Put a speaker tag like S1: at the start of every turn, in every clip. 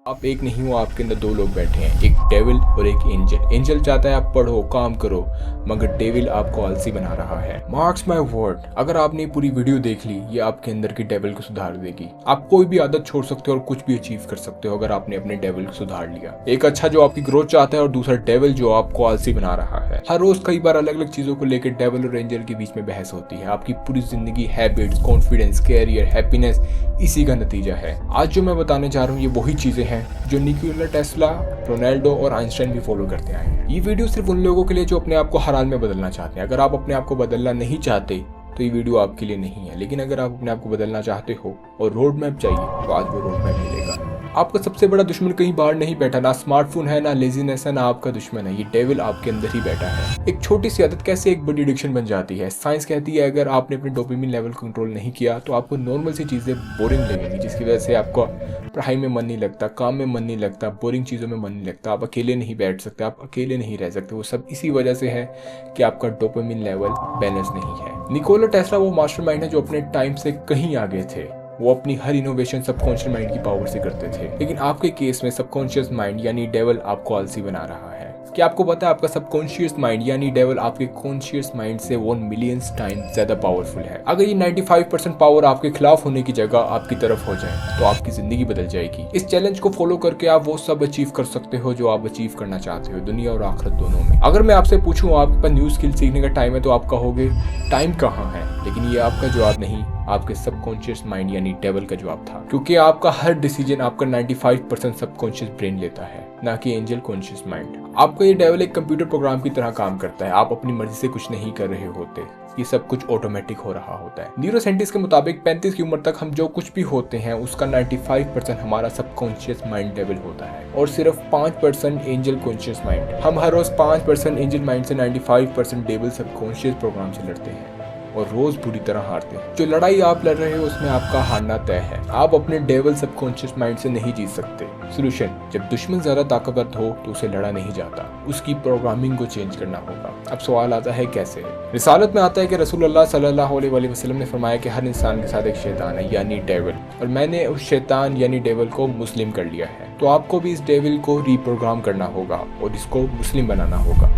S1: आप एक नहीं हो, आपके अंदर दो लोग बैठे हैं, एक डेविल और एक एंजल। एंजल चाहता है आप पढ़ो, काम करो, मगर डेविल आपको आलसी बना रहा है। मार्क्स माय वर्ड, अगर आपने पूरी वीडियो देख ली, ये आपके अंदर की डेविल को सुधार देगी। आप कोई भी आदत छोड़ सकते हो और कुछ भी अचीव कर सकते हो अगर आपने अपने डेविल को सुधार लिया। एक अच्छा जो आपकी ग्रोथ चाहता है और दूसरा डेविल जो आपको आलसी बना रहा है। हर रोज कई बार अलग अलग चीजों को लेकर डेविल और एंजल के बीच में बहस होती है। आपकी पूरी जिंदगी, हैबिट्स, कॉन्फिडेंस, कैरियर, हैप्पीनेस इसी का नतीजा है। आज जो मैं बताने जा रहा हूँ ये वही चीजें हैं जो निकोला टेस्ला, रोनाल्डो और आइंस्टाइन भी फॉलो करते आए हैं। ये वीडियो सिर्फ उन लोगों के लिए जो अपने आप को हर हाल में बदलना चाहते हैं। अगर आप अपने आप को बदलना नहीं चाहते तो ये वीडियो आपके लिए नहीं है, लेकिन अगर आप अपने आप को बदलना चाहते हो और रोड मैप चाहिए तो आज वो रोड मैप मिलेगा। आपका सबसे बड़ा दुश्मन कहीं बाहर नहीं बैठा, ना स्मार्टफोन है, ना लेजीनेस है, ना आपका दुश्मन है, ये डेविल आपके अंदर ही बैठा है। एक छोटी सी आदत कैसे एक बड़ी एडिक्शन बन जाती है। साइंस कहती है अगर आपने अपने डोपामिन लेवल कंट्रोल नहीं किया तो आपको नॉर्मल सी चीजें बोरिंग लगेंगी, जिसकी वजह से आपको पढ़ाई में मन नहीं लगता, काम में मन नहीं लगता, बोरिंग चीज़ों में मन नहीं लगता, आप अकेले नहीं बैठ सकते, आप अकेले नहीं रह सकते। वो सब इसी वजह से है कि आपका डोपामिन लेवल बैलेंस नहीं है। निकोला टेस्ला वो मास्टरमाइंड है जो अपने टाइम से कहीं आगे थे। वो अपनी हर इनोवेशन सबकॉन्शियस माइंड की पावर से करते थे, लेकिन आपके केस में सबकॉन्शियस माइंड यानी डेविल आपको आलसी बना रहा है। क्या आपको पता है आपका सबकॉन्शियस माइंड यानी डेविल आपके कॉन्शियस माइंड से 1 मिलियन टाइम्स ज्यादा पावरफुल है। अगर ये 95% पावर आपके खिलाफ होने की जगह आपकी तरफ हो जाए तो आपकी जिंदगी बदल जाएगी। इस चैलेंज को फॉलो करके आप वो सब अचीव कर सकते हो जो आप अचीव करना चाहते हो, दुनिया और आखिरत दोनों में। अगर मैं आपसे पूछूं आपके पास न्यू स्किल सीखने का टाइम है तो आप कहोगे टाइम कहाँ है, लेकिन ये आपका जवाब नहीं, आपके सबकॉन्शियस माइंड यानी डेविल का जवाब था। क्योंकि आपका हर डिसीजन आपका 95% सबकॉन्शियस ब्रेन लेता है, ना कि एंजल कॉन्शियस माइंड। आपका ये डेविल एक कंप्यूटर प्रोग्राम की तरह काम करता है। आप अपनी मर्जी से कुछ नहीं कर रहे होते, ये सब कुछ ऑटोमेटिक हो रहा होता है। न्यूरोसाइंटिस्ट के मुताबिक 35 की उम्र तक हम जो कुछ भी होते हैं उसका 95% हमारा सबकॉन्शियस माइंड डेविल होता है और सिर्फ 5% एंजल कॉन्शियस माइंड। हम हर रोज 5% एंजल माइंड से 95% डेविल सबकॉन्शियस प्रोग्राम से लड़ते हैं और रोज बुरी तरह हारते हैं। जो लड़ाई आप लड़ रहे हो उसमें आपका हारना तय है। आप अपने डेविल सबकॉन्शियस माइंड से नहीं जीत सकते। सोल्यूशन, जब दुश्मन ज्यादा ताकतवर हो तो उसे लड़ा नहीं जाता, उसकी प्रोग्रामिंग को चेंज करना होगा। अब सवाल आता है कैसे। रिसालत में आता है कि रसूलुल्लाह सल्लल्लाहु अलैहि वसल्लम ने फरमाया कि हर इंसान के साथ एक शैतान है यानी डेविल, और मैंने उस शैतान यानी डेविल को मुस्लिम कर लिया है। तो आपको भी इस डेविल को रीप्रोग्राम करना होगा और इसको मुस्लिम बनाना होगा।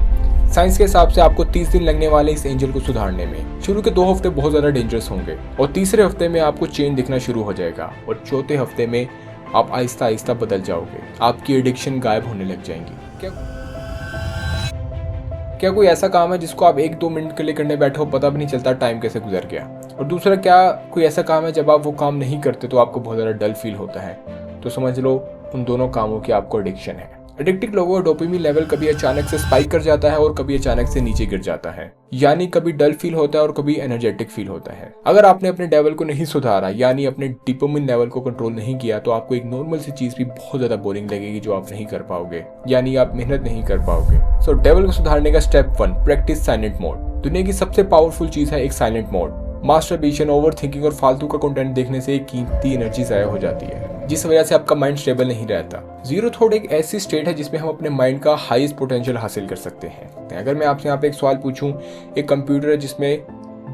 S1: साइंस के हिसाब से आपको 30 दिन लगने वाले इस एंजल को सुधारने में। शुरू के 2 हफ्ते बहुत ज्यादा डेंजरस होंगे और तीसरे हफ्ते में आपको चेंज दिखना शुरू हो जाएगा और चौथे हफ्ते में आप आहिस्ता आहिस्ता बदल जाओगे। आपकी एडिक्शन गायब होने लग जाएंगी। क्या कोई ऐसा काम है जिसको आप 1-2 मिनट के लिए करने बैठे हो, पता भी नहीं चलता टाइम कैसे गुजर गया? और दूसरा, क्या कोई ऐसा काम है जब आप वो काम नहीं करते तो आपको बहुत ज्यादा डल फील होता है? तो समझ लो उन दोनों कामों की आपको एडिक्शन है। एडिक्टिव लोगों का डोपामिन लेवल कभी अचानक से स्पाइक कर जाता है और कभी अचानक से नीचे गिर जाता है, यानी कभी डल फील होता है और कभी एनर्जेटिक फील होता है। अगर आपने अपने डेविल को नहीं सुधारा यानी अपने डोपामिन लेवल को कंट्रोल नहीं किया तो आपको एक नॉर्मल सी चीज भी बहुत ज्यादा बोरिंग लगेगी जो आप नहीं कर पाओगे, यानी आप मेहनत नहीं कर पाओगे। सो डेविल को सुधारने का स्टेप 1, प्रैक्टिस साइलेंट मोड। दुनिया की सबसे पावरफुल चीज है एक silent mode. Masturbation, over thinking और फालतू का कंटेंट देखने से एक कीमती एनर्जी जाया हो जाती है, जिस वजह से आपका माइंड स्टेबल नहीं रहता। जीरो थॉट एक ऐसी स्टेट है जिसमें हम अपने माइंड का हाईएस्ट पोटेंशियल हासिल कर सकते हैं। अगर मैं आपसे यहाँ पे एक सवाल पूछूं, एक कंप्यूटर है जिसमें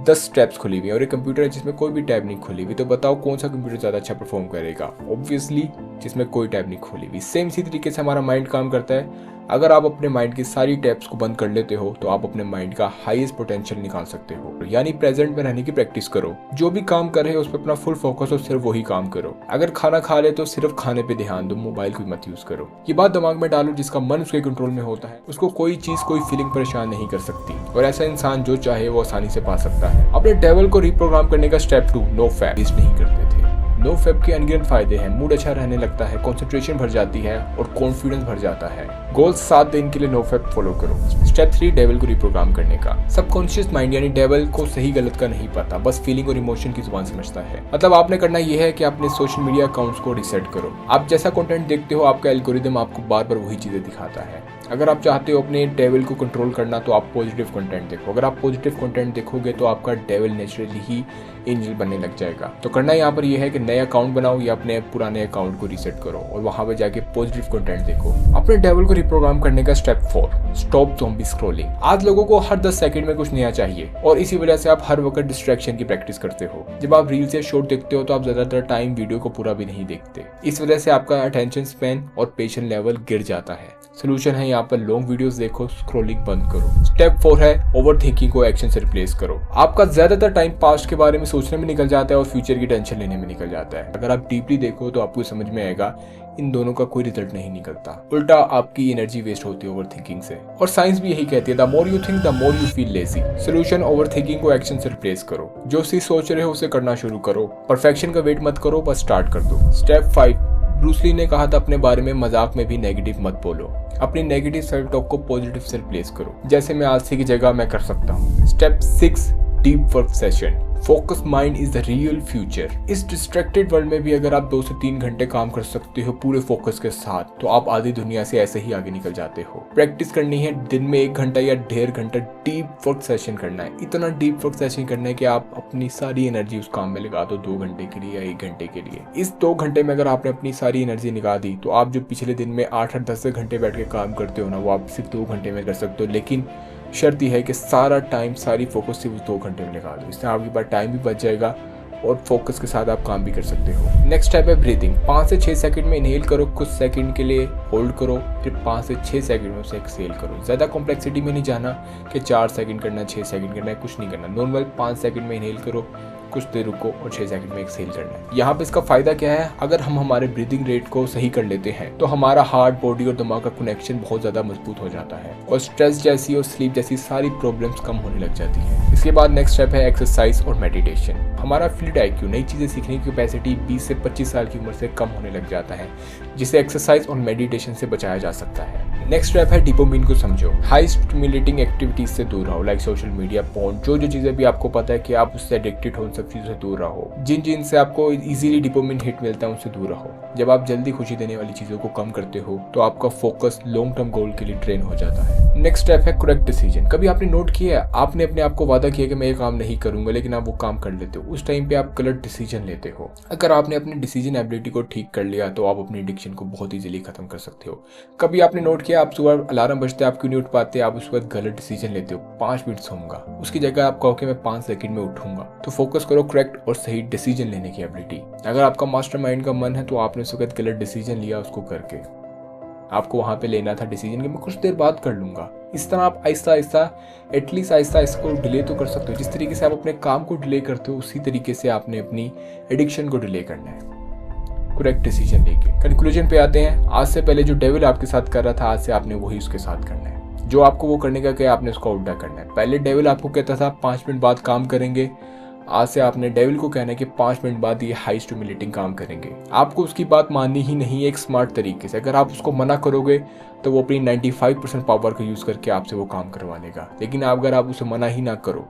S1: 10 टैब्स खुली हुई है और एक कंप्यूटर है जिसमें कोई भी टैब नहीं खुली हुई, तो बताओ कौन सा कंप्यूटर ज्यादा अच्छा परफॉर्म करेगा? ऑब्वियसली जिसमें कोई टैब नहीं खुली हुई। सेम इसी तरीके से हमारा माइंड काम करता है। अगर आप अपने माइंड की सारी टैब्स को बंद कर लेते हो तो आप अपने माइंड का हाईएस्ट पोटेंशियल निकाल सकते हो, यानी प्रेजेंट में रहने की प्रैक्टिस करो। जो भी काम कर रहे हो उस पर अपना फुल फोकस और सिर्फ वही काम करो। अगर खाना खा ले तो सिर्फ खाने पे ध्यान दो, मोबाइल को मत यूज करो। ये बात दिमाग में डालो, जिसका मन उसके कंट्रोल में होता है उसको कोई चीज, कोई फीलिंग परेशान नहीं कर सकती, और ऐसा इंसान जो चाहे वो आसानी से पा सकता है। अपने डेविल को रीप्रोग्राम करने का स्टेप 2, नो फैप नहीं करते थे। नो फैप के अनगिनत फायदे हैं। मूड अच्छा रहने लगता है, कंसंट्रेशन बढ़ जाती है और कॉन्फिडेंस बढ़ जाता है। गोल्स 7 दिन के लिए नो फैप फॉलो करो। स्टेप 3, डेविल को रीप्रोग्राम करने का। सबकॉन्शियस माइंड यानी डेविल को सही गलत का नहीं पता, बस फीलिंग और इमोशन की जुबान समझता है। मतलब आपने करना यह है कि अपने सोशल मीडिया अकाउंट्स को रिसेट करो। आप जैसा कंटेंट देखते हो आपका एल्गोरिदम आपको बार बार वही चीजें दिखाता है। अगर आप चाहते हो अपने डेविल को कंट्रोल करना तो आप पॉजिटिव कंटेंट देखो। अगर आप पॉजिटिव कंटेंट देखोगे तो आपका डेविल नेचुरली ही एंजल बनने लग जाएगा। तो करना यहाँ पर यह है कि नया अकाउंट बनाओ या अपने पुराने अकाउंट को रीसेट करो और वहां पे जाके पॉजिटिव कंटेंट देखो। अपने डेविल को रिप्रोग्राम करने का स्टेप 4, स्टॉप ज़ॉम्बी स्क्रॉलिंग। आज लोगों को हर 10 सेकंड में कुछ नया चाहिए और इसी वजह से आप हर वक्त डिस्ट्रैक्शन की प्रैक्टिस करते हो। जब आप रील्स या शॉर्ट देखते हो तो आप ज्यादातर टाइम वीडियो को पूरा भी नहीं देखते। इस वजह से आपका अटेंशन स्पैन और पेशेंस लेवल गिर जाता है। सोल्यूशन है यहाँ पर लॉन्ग वीडियोस देखो, स्क्रॉलिंग बंद करो। स्टेप 4 है ओवर थिंकिंग को एक्शन से रिप्लेस करो। आपका ज्यादातर टाइम पास्ट के बारे में सोचने में निकल जाता है और फ्यूचर की टेंशन लेने में निकल जाता है। अगर आप डीपली देखो तो आपको समझ में आएगा इन दोनों का कोई रिजल्ट नहीं निकलता, उल्टा आपकी एनर्जी वेस्ट होती है ओवर थिंकिंग से। और साइंस भी यही कहती है, the more you think the more you feel lazy. Solution over thinking को एक्शन से रिप्लेस करो। जो चीज सोच रहे हो उसे करना शुरू करो। परफेक्शन का वेट मत करो, बस स्टार्ट कर दो। स्टेप 5, ब्रूस ली ने कहा था अपने बारे में मजाक में भी नेगेटिव मत बोलो। अपनी नेगेटिव सेल्फ टॉक को पॉजिटिव से रिप्लेस करो, जैसे मैं आलसी की जगह मैं कर सकता हूँ। Step 6, deep work session. Focus mind is the real future. इस डिस्ट्रैक्टेड वर्ल्ड में भी अगर आप 2 से 3 घंटे काम कर सकते हो पूरे फोकस के साथ, तो आप आधी दुनिया से ऐसे ही आगे निकल जाते हो। प्रैक्टिस करनी है, दिन में 1 घंटा या 1.5 घंटा डीप वर्क सेशन करना है। इतना डीप वर्क सेशन करना है कि आप अपनी सारी एनर्जी उस काम में लगा दो 2 घंटे के लिए या 1 घंटे के लिए। इस 2 घंटे में अगर आपने अपनी सारी एनर्जी निकाल दी तो आप जो पिछले दिन में 8-10 घंटे बैठ के काम करते हो ना, वो आप सिर्फ 2 घंटे में कर सकते हो। लेकिन शर्त यह है कि सारा टाइम, सारी फोकस सिर्फ 2 घंटे में लगा दो। इससे आपके पास टाइम भी बच जाएगा और फोकस के साथ आप काम भी कर सकते हो। नेक्स्ट स्टेप है ब्रीथिंग। 5 से 6 सेकंड में इनहेल करो, कुछ सेकंड के लिए होल्ड करो, फिर 5 से 6 सेकंड में उसे एक्सहेल करो। ज़्यादा कॉम्प्लेक्सिटी में नहीं जाना कि 4 सेकंड करना, 6 सेकंड करना है, कुछ नहीं करना। नॉर्मल 5 सेकंड में इनहेल करो, कुछ देर रुको और 6 सेकंड में एक्सहेल करना है। यहाँ पे इसका फायदा क्या है, अगर हम हमारे ब्रीदिंग रेट को सही कर लेते हैं तो हमारा हार्ट, बॉडी और दिमाग का कनेक्शन बहुत ज्यादा मजबूत हो जाता है और स्ट्रेस जैसी और स्लीप जैसी सारी प्रॉब्लम्स कम होने लग जाती है। इसके बाद नेक्स्ट स्टेप है एक्सरसाइज और मेडिटेशन। हमारा फील्ड IQ, नई चीजें सीखने की कैपेसिटी 20 से 25 साल की उम्र से कम होने लग जाता है, जिसे एक्सरसाइज और मेडिटेशन से बचाया जा सकता है। नेक्स्ट स्टेप है डोपामिन को समझो। हाई स्टिमुलेटिंग एक्टिविटीज से दूर रहो, लाइक सोशल मीडिया, पोर्न, जो चीजें भी आपको पता है कि आप उससे एडिक्टेड हो, उन सब चीजों से दूर रहो। जिन से आपको इजीली डोपामिन हिट मिलता है उनसे दूर रहो। जब आप जल्दी खुशी देने वाली चीजों को कम करते हो तो आपका फोकस लॉन्ग टर्म गोल के लिए ट्रेन हो जाता है। नेक्स्ट स्टेप है करेक्ट डिसीजन। कभी आपने नोट किया है, आपने अपने आप को वादा किया कि मैं ये काम नहीं करूंगा, लेकिन आप वो काम कर लेते हो। उस टाइम पे आप गलत डिसीजन लेते हो। अगर आपने अपनी डिसीजन एबिलिटी को ठीक कर लिया तो आप अपनी एडिक्शन को बहुत इजीली खत्म कर सकते हो। कभी आपने नोट किया, आप सुबह अलार्म बजते आप क्यों नहीं उठ पाते, आप उस वक्त गलत डिसीजन लेते हो। 5 मिनट सोऊंगा, उसकी जगह आप कहो कि मैं 5 सेकंड में उठूंगा। तो फोकस करो करेक्ट और सही डिसीजन लेने की एबिलिटी। अगर आपका मास्टरमाइंड का मन है तो आपने उस वक्त गलत डिसीजन लिया, उसको करके आपको वहां पे लेना था डिसीजन कि मैं कुछ देर बाद कर लूंगा। इस तरह आप आहिस्ता आहिस्ता, एटलीस्ट आहिस्ता इसको डिले तो कर सकते हो। जिस तरीके से आप अपने काम को डिले करते हो उसी तरीके से आपने अपनी एडिक्शन को डिले करना है, करेक्ट डिसीजन लेके। कंक्लूजन पे आते हैं, आज से पहले जो डेविल आपके साथ कर रहा था, आज से आपने वही उसके साथ करना है। जो आपको वो करने का क्या, आपने उसका उल्टा करना है। पहले डेविल आपको कहता था 5 मिनट बाद काम करेंगे, आज से आपने डेविल को कहना है कि 5 मिनट बाद ये हाई स्टिमुलेटिंग काम करेंगे। आपको उसकी बात माननी ही नहीं है एक स्मार्ट तरीके से। अगर आप उसको मना करोगे तो वो अपनी 95% पावर का यूज करके आपसे वो काम करवा लेगा। लेकिन अगर आप उसे मना ही ना करो,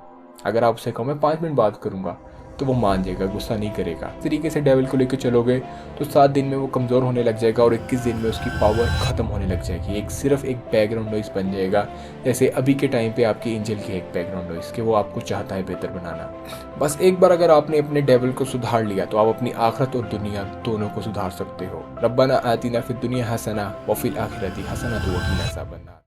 S1: अगर आप उसे कहो मैं 5 मिनट बाद करूंगा, तो वो मान जाएगा, गुस्सा नहीं करेगा। इस तरीके से डेविल को लेकर चलोगे तो 7 दिन में वो कमज़ोर होने लग जाएगा और 21 दिन में उसकी पावर ख़त्म होने लग जाएगी। सिर्फ एक बैकग्राउंड नॉइस बन जाएगा, जैसे अभी के टाइम पे आपके एंजल की एक बैकग्राउंड नॉइस के वो आपको चाहता है बेहतर बनाना। बस एक बार अगर आपने अपने डेविल को सुधार लिया तो आप अपनी आखिरत और दुनिया दोनों को सुधार सकते हो। रब्बना आतिना फिद दुनिया हसना व फिल आखिरती हसना तो वकीना अज़ाबन्नार।